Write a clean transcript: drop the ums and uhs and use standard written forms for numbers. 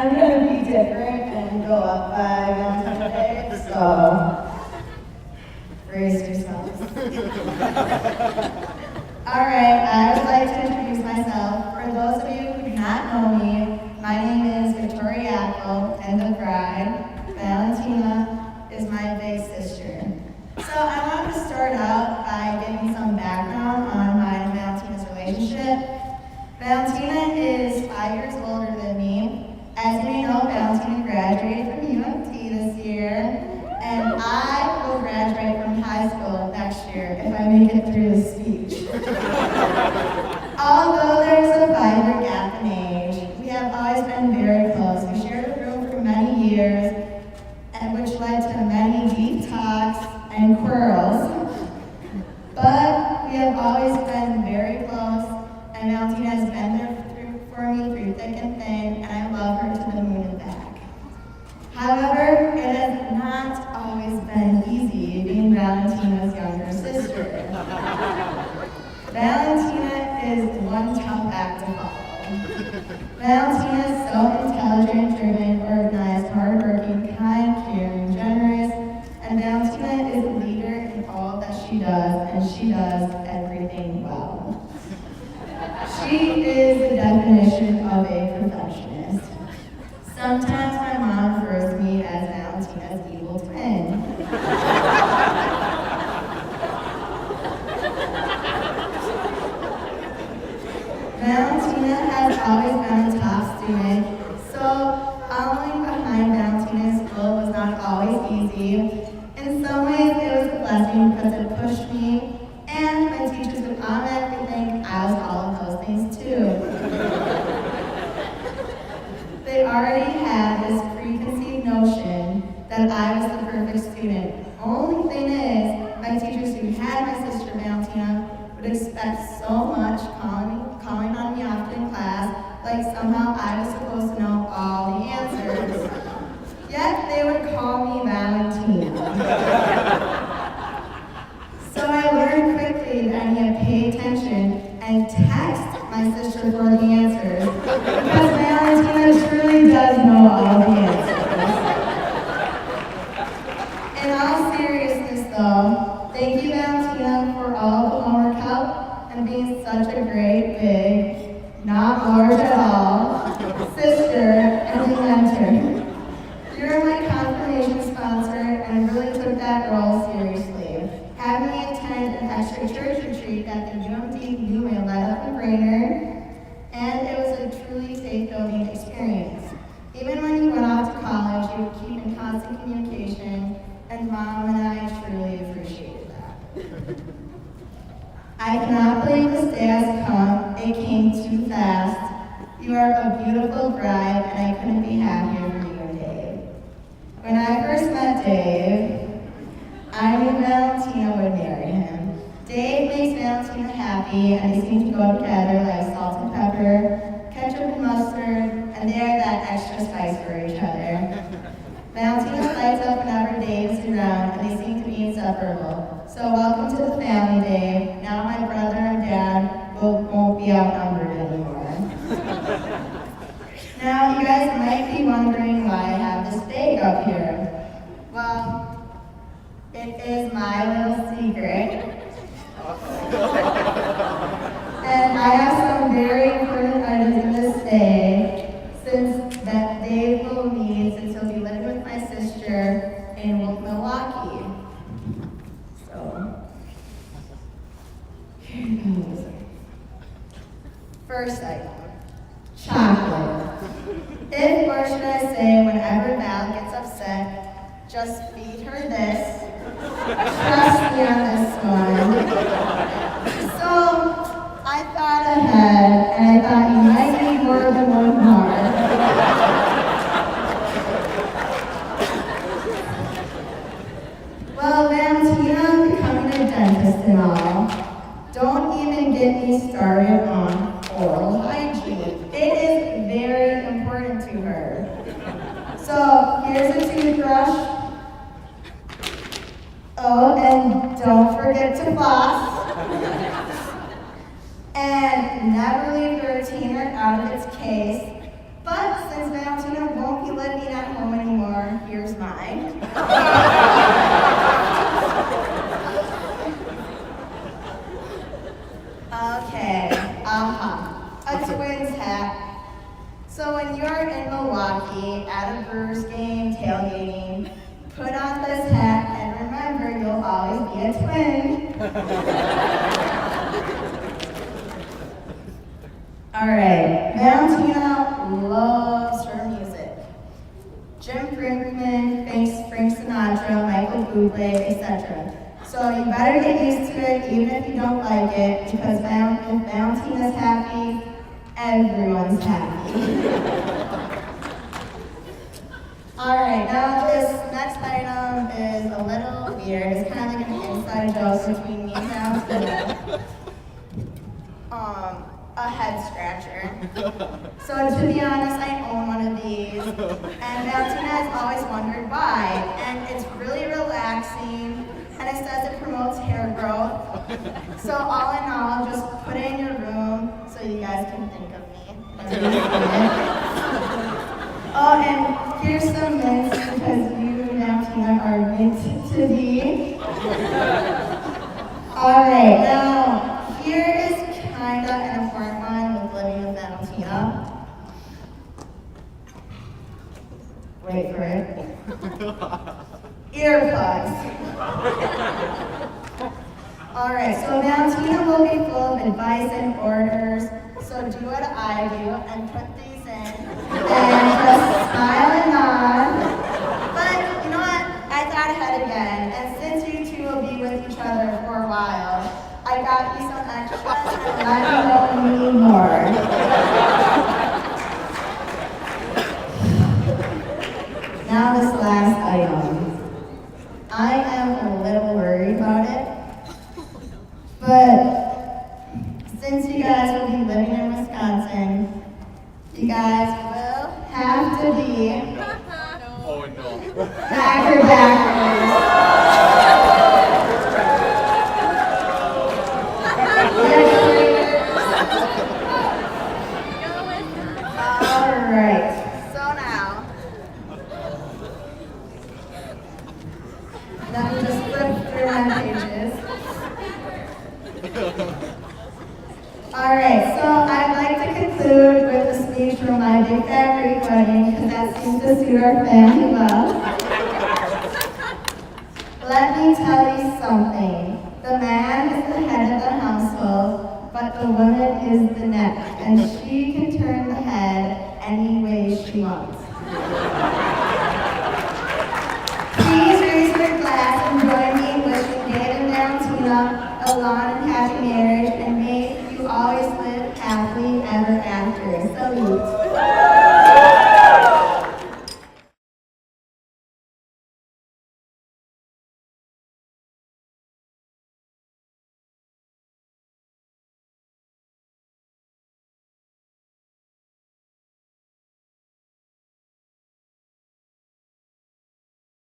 I'm gonna be different and go up by Valentine's Day, so brace yourselves. Alright, I would like to introduce myself. For those of you who do not know me, my name is Victoria Apple, and the bride. Valentina is my big sister. So I wanted to start out by giving some background on mine and Valentina's relationship. Valentina is 5 years older than me. As you may know, Valentina graduated from UMT this year, and I will graduate from high school next year if I make it through the speech. Although there's a 5-year gap in age, we have always been very close. We shared a room for many years, and which led to many deep talks and quarrels. But we have always been very close, and Valentina has been there for me through thick and thin, and I love her to the moon and back. However, it has not always been easy being Valentina's younger sister. Valentina is one tough act to follow. Valentina is so intelligent, driven, organized, hardworking, kind, caring, generous, and Valentina is a leader in all that she does, and she does everything well. She is the definition of a perfectionist. Sometimes my mom refers to me as Valentina's evil twin. Valentina has always been a top student, so following behind Valentina in school was not always easy. In some ways, it was a blessing because it pushed me, and my teachers would automatically think I was all of those things too. They already had this preconceived notion that I was the perfect student. Only thing is, my teachers who had my sister Valentina would expect so much, calling on me often in class, like somehow I was supposed to know all the answers. Yet they would call me Valentina. So I learned quickly that I need to pay attention and text my sister for the answers, because Valentina truly does know all the answers. In all seriousness though, thank you Valentina for all the homework help and being such a great big, not large at all, sister and mentor. You're my confirmation sponsor, and I really took that role seriously. Having me attend an extra church retreat that the UMT knew I led up in Brainerd, and it was a truly faith-building experience. Even when you went off to college, you would keep in constant communication, and Mom and I truly appreciated that. I cannot believe this day has come. It came too fast. You are a beautiful bride, and I couldn't be happier for you and Dave. When I first met Dave, I knew Valentina would marry him. Dave makes Valentina happy, and they seem to go together like salt and pepper, ketchup and mustard, and they are that extra spice for each other. Valentina lights up whenever Dave is around, and they seem to be inseparable. So welcome to the family, Dave. Now my brother and dad won't be outnumbered anymore. Now, you guys might be wondering why I have this bag up here. Well, it is my little secret. And I have some very important items in this bag, since that Dave will need, since he'll be living with my sister in Milwaukee. So, here goes. First item, chocolate. If, or should I say, whenever Val gets upset, just feed her this. Trust me on this one. So, I thought ahead, and I thought you might need more than one heart. Well, Valentina becoming a dentist and all, don't even get me started on oral hygiene. It is very important to her. So, here's a toothbrush. Oh, and don't forget to floss. And never leave your retainer out of its case. But since Valentina living at home anymore, here's mine. Okay, a Twins hat. So when you're in Milwaukee at a Brewers game, tailgating, put on this hat and remember you'll always be a twin. Alright, Valentina loves her music. Jim Brinkman, Frank Sinatra, Michael Bublé, etc. So you better get used to it even if you don't like it, because if Valentina's happy, everyone's happy. Alright, now this next item is a little weird. It's kind of like an inside joke between me and Valentina. A head scratcher. So to be honest, I own one of these, and Valentina has always wondered why. And it's really relaxing, and it says it promotes hair growth. So all in all, just put it in your room so you guys can think of me. Oh, and here's some mints because you and Valentina are meant to be. Alright, now here is kind of an important one with living with Valentina. Wait for it. Earplugs. Alright, so Valentina will be full of advice and orders, so do what I do and put these in and just smile and nod. But you know what? I thought ahead again, and since you two will be with each other for a while, I got you some extras and let me know when you need more. Now this last item. I am a little worried about it, but since you guys will be living in Wisconsin, you guys will have to be backers. Alright, so now, let me just flip through my pages. Alright, so I'd like to conclude with a speech from my big fat Greek wedding, because that seems to suit our family well. Let me tell you something. The man is the head of the household, but the woman is the neck, and she can turn the head any way she wants. Please raise your glass and join me in wishing Maid and Valentina a long and happy marriage, and may you always live happily ever after.